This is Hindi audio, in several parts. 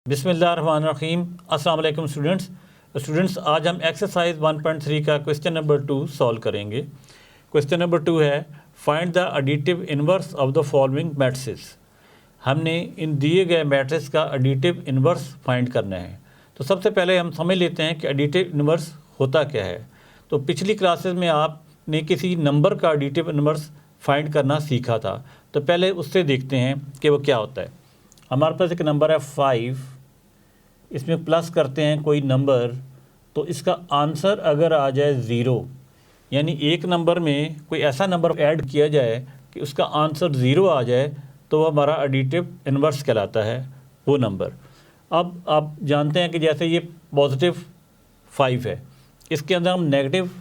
बिस्मिल्लाहिर्रहमानिर्रहीम। अस्सलाम वालेकुम स्टूडेंट्स, आज हम एक्सरसाइज 1.3 का क्वेश्चन नंबर 2 सॉल्व करेंगे। क्वेश्चन नंबर 2 है find the additive inverse of the following matrices. हमने इन दिए गए मैट्रिक्स का एडिटिव इन्वर्स फाइंड करना है। तो सबसे पहले हम समझ लेते हैं कि एडिटिव इन्वर्स होता क्या है। तो पिछली क्लासेस में आपने किसी नंबर का एडिटिव इन्वर्स फाइंड करना सीखा था, तो पहले उससे देखते हैं कि वो क्या होता है। हमारे पास एक नंबर है 5, इसमें प्लस करते हैं कोई नंबर, तो इसका आंसर अगर आ जाए 0, यानी एक नंबर में कोई ऐसा नंबर ऐड किया जाए कि उसका आंसर 0 आ जाए, तो वह हमारा एडिटिव इन्वर्स कहलाता है वो नंबर। अब आप जानते हैं कि जैसे ये पॉजिटिव 5 है, इसके अंदर हम नेगेटिव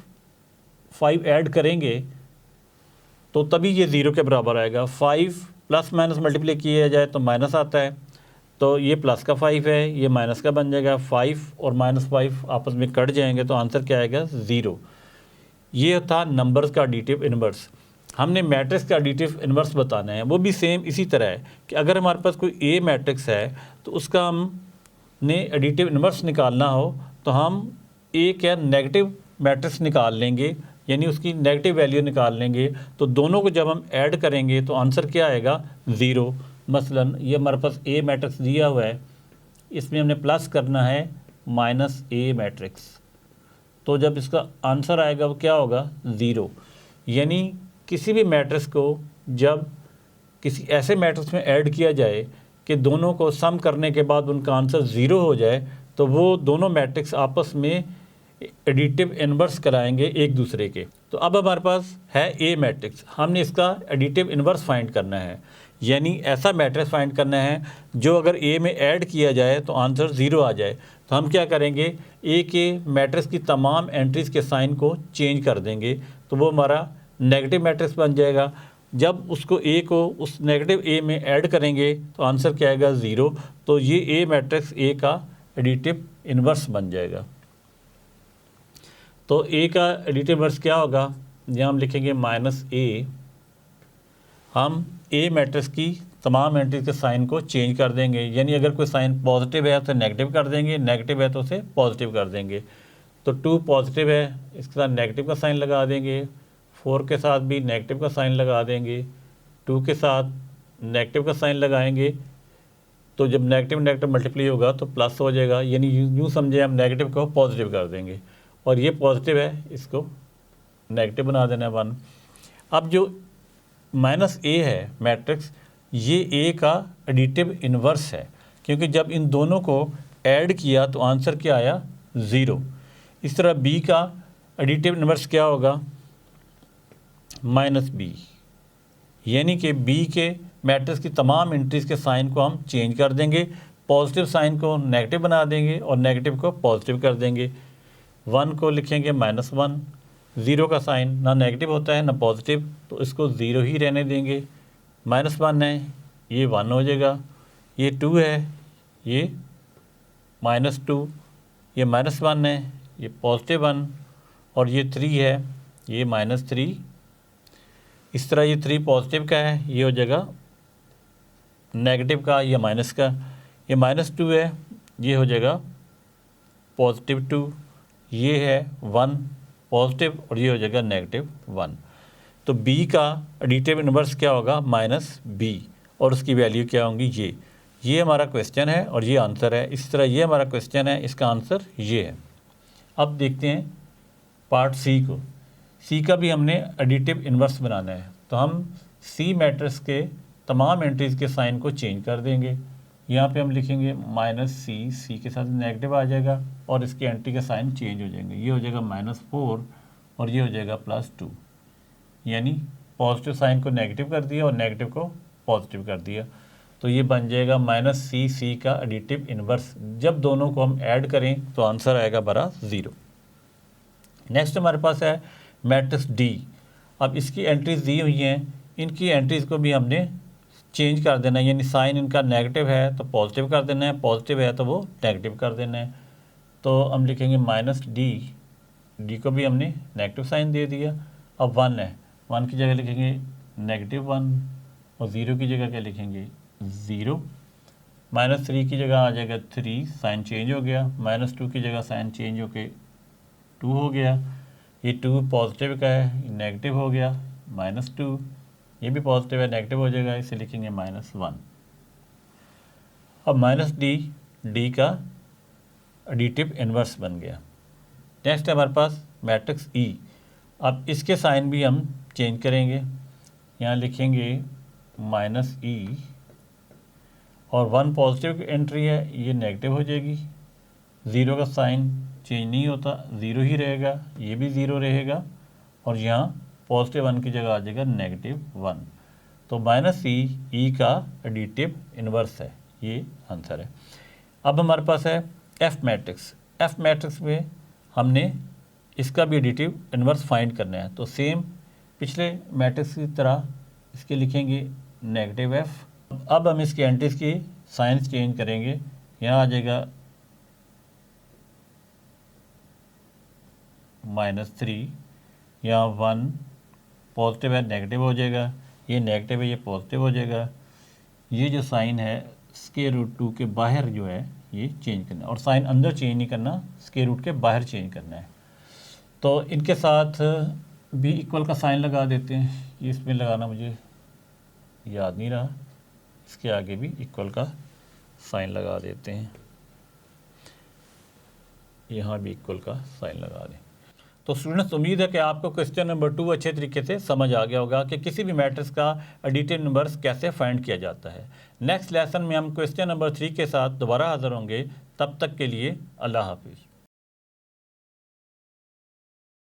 5 ऐड करेंगे तो तभी ये 0 के बराबर आएगा। 5 प्लस माइनस मल्टीप्लाई किया जाए तो माइनस आता है, तो ये प्लस का 5 है, ये माइनस का बन जाएगा। 5 और -5 आपस में कट जाएंगे तो आंसर क्या आएगा? 0। ये था नंबर्स का एडिटिव इन्वर्स। हमने मैट्रिक्स का एडिटिव इन्वर्स बताना है, वो भी सेम इसी तरह है कि अगर हमारे पास कोई ए मैट्रिक्स है तो उसका हमने एडिटिव इन्वर्स निकालना हो तो हम ए क्या नेगेटिव मैट्रिक्स निकाल लेंगे, यानी उसकी नेगेटिव वैल्यू निकाल लेंगे। तो दोनों को जब हम ऐड करेंगे तो आंसर क्या आएगा? 0। मसलन ये हमारे पास ए मैट्रिक्स दिया हुआ है, इसमें हमने प्लस करना है -a मैट्रिक्स, तो जब इसका आंसर आएगा वो क्या होगा? 0। यानी किसी भी मैट्रिक्स को जब किसी ऐसे मैट्रिक्स में ऐड किया जाए कि दोनों को सम करने के बाद उनका आंसर 0 हो जाए, तो वो दोनों मैट्रिक्स आपस में एडिटिव इन्वर्स कराएंगे एक दूसरे के। तो अब हमारे पास है ए मैट्रिक्स, हमने इसका एडिटिव इन्वर्स फाइंड करना है, यानी ऐसा मैट्रिक्स फाइंड करना है जो अगर ए में ऐड किया जाए तो आंसर 0 आ जाए। तो हम क्या करेंगे? ए के मैट्रिक्स की तमाम एंट्रीज़ के साइन को चेंज कर देंगे, तो वो हमारा नेगेटिव मैट्रिक्स बन जाएगा। जब उसको ए को उस नेगेटिव ए में ऐड करेंगे तो आंसर क्या आएगा? 0। तो ये ए मैट्रिक्स ए का एडिटिव इन्वर्स बन जाएगा। तो ए का एडिटिव इन्वर्स क्या होगा? यहाँ हम लिखेंगे -a, हम ए मैट्रिक्स की तमाम एंट्रीज के साइन को चेंज कर देंगे, यानी अगर कोई साइन पॉजिटिव है तो नेगेटिव कर देंगे, नेगेटिव है तो उसे पॉजिटिव कर देंगे। तो 2 पॉजिटिव है, इसके साथ नेगेटिव का साइन लगा देंगे। 4 के साथ भी नेगेटिव का साइन लगा देंगे। 2 के साथ नेगेटिव का साइन लगाएंगे, तो जब नेगेटिव नेगेटिव मल्टीप्लाई होगा तो प्लस हो जाएगा, यानी यूँ समझे हम नेगेटिव को पॉजिटिव कर देंगे। और ये पॉजिटिव है, इसको नेगेटिव बना देना है 1। अब जो -a है मैट्रिक्स, ये a का एडिटिव इन्वर्स है, क्योंकि जब इन दोनों को ऐड किया तो आंसर क्या आया? 0। इस तरह b का एडिटिव इन्वर्स क्या होगा? -b, यानी कि b के मैट्रिक्स की तमाम एंट्रीज़ के साइन को हम चेंज कर देंगे, पॉजिटिव साइन को नेगेटिव बना देंगे और नेगेटिव को पॉजिटिव कर देंगे। 1 को लिखेंगे -1, 0 का साइन ना नेगेटिव होता है ना पॉजिटिव, तो इसको 0 ही रहने देंगे। -1 है, ये 1 हो जाएगा। ये 2 है, ये -2, ये -1 है, ये +1, और ये 3 है, ये -3। इस तरह ये 3 पॉजिटिव का है, ये हो जाएगा नेगेटिव का या माइनस का। ये -2 है, ये हो जाएगा +2। ये है 1 पॉजिटिव और ये हो जाएगा -1। तो b का एडिटिव इन्वर्स क्या होगा? -b, और उसकी वैल्यू क्या होंगी? ये हमारा क्वेश्चन है और ये आंसर है। इस तरह ये हमारा क्वेश्चन है, इसका आंसर ये है। अब देखते हैं पार्ट सी को। सी का भी हमने एडिटिव इन्वर्स बनाना है, तो हम सी मैट्रिक्स के तमाम एंट्रीज़ के साइन को चेंज कर देंगे। यहाँ पे हम लिखेंगे -c, c के साथ नेगेटिव आ जाएगा और इसकी एंट्री के साइन चेंज हो जाएंगे। ये हो जाएगा -4 और ये हो जाएगा +2, यानी पॉजिटिव साइन को नेगेटिव कर दिया और नेगेटिव को पॉजिटिव कर दिया। तो ये बन जाएगा -c का एडिटिव इन्वर्स। जब दोनों को हम ऐड करें तो आंसर आएगा बरा 0। नेक्स्ट हमारे पास है मैट्रिक्स D। अब इसकी एंट्रीज दी हुई हैं, इनकी एंट्रीज़ को भी हमने चेंज कर देना है, यानी साइन इनका नेगेटिव है तो पॉजिटिव कर देना है, पॉजिटिव है तो वो नेगेटिव कर देना है। तो हम लिखेंगे -d को भी हमने नेगेटिव साइन दे दिया। अब 1 है, 1 की जगह लिखेंगे -1 और 0 की जगह क्या लिखेंगे? 0। -3 की जगह आ जाएगा 3, साइन चेंज हो गया। -2 की जगह साइन चेंज होके 2 हो गया। ये 2 पॉजिटिव का है, नेगेटिव हो गया, -2। ये भी पॉजिटिव है, नेगेटिव हो जाएगा, इसे लिखेंगे -1। अब -d का एडिटिव इन्वर्स बन गया। नेक्स्ट है हमारे पास मैट्रिक्स E। अब इसके साइन भी हम चेंज करेंगे, यहाँ लिखेंगे -E और 1 पॉजिटिव एंट्री है, ये नेगेटिव हो जाएगी। 0 का साइन चेंज नहीं होता, 0 ही रहेगा, ये भी 0 रहेगा और यहाँ पॉजिटिव 1 की जगह आ जाएगा -1। तो -E का एडिटिव इन्वर्स है, ये आंसर है। अब हमारे पास है F मैट्रिक्स। F मैट्रिक्स में हमने इसका भी एडिटिव इन्वर्स फाइंड करना है। तो सेम पिछले मैट्रिक्स की तरह इसके लिखेंगे -F। अब हम इसके एंट्रीज की साइंस चेंज करेंगे, यहाँ आ जाएगा -3, यहाँ 1 पॉजिटिव है, नेगेटिव हो जाएगा, ये नेगेटिव है, ये पॉजिटिव हो जाएगा। ये जो साइन है √2 के बाहर जो है ये चेंज करना है, और साइन अंदर चेंज नहीं करना, √2 के बाहर चेंज करना है। तो इनके साथ भी इक्वल का साइन लगा देते हैं, ये इसमें लगाना मुझे याद नहीं रहा, इसके आगे भी इक्वल का साइन लगा देते हैं, यहाँ भी इक्वल का साइन लगा दें। तो स्टूडेंट्स, उम्मीद है कि आपको क्वेश्चन नंबर 2 अच्छे तरीके से समझ आ गया होगा कि किसी भी मैट्रिक्स का एडिटिव इन्वर्स कैसे फाइंड किया जाता है। नेक्स्ट लेसन में हम क्वेश्चन नंबर 3 के साथ दोबारा हाजिर होंगे। तब तक के लिए अल्लाह हाफिज़।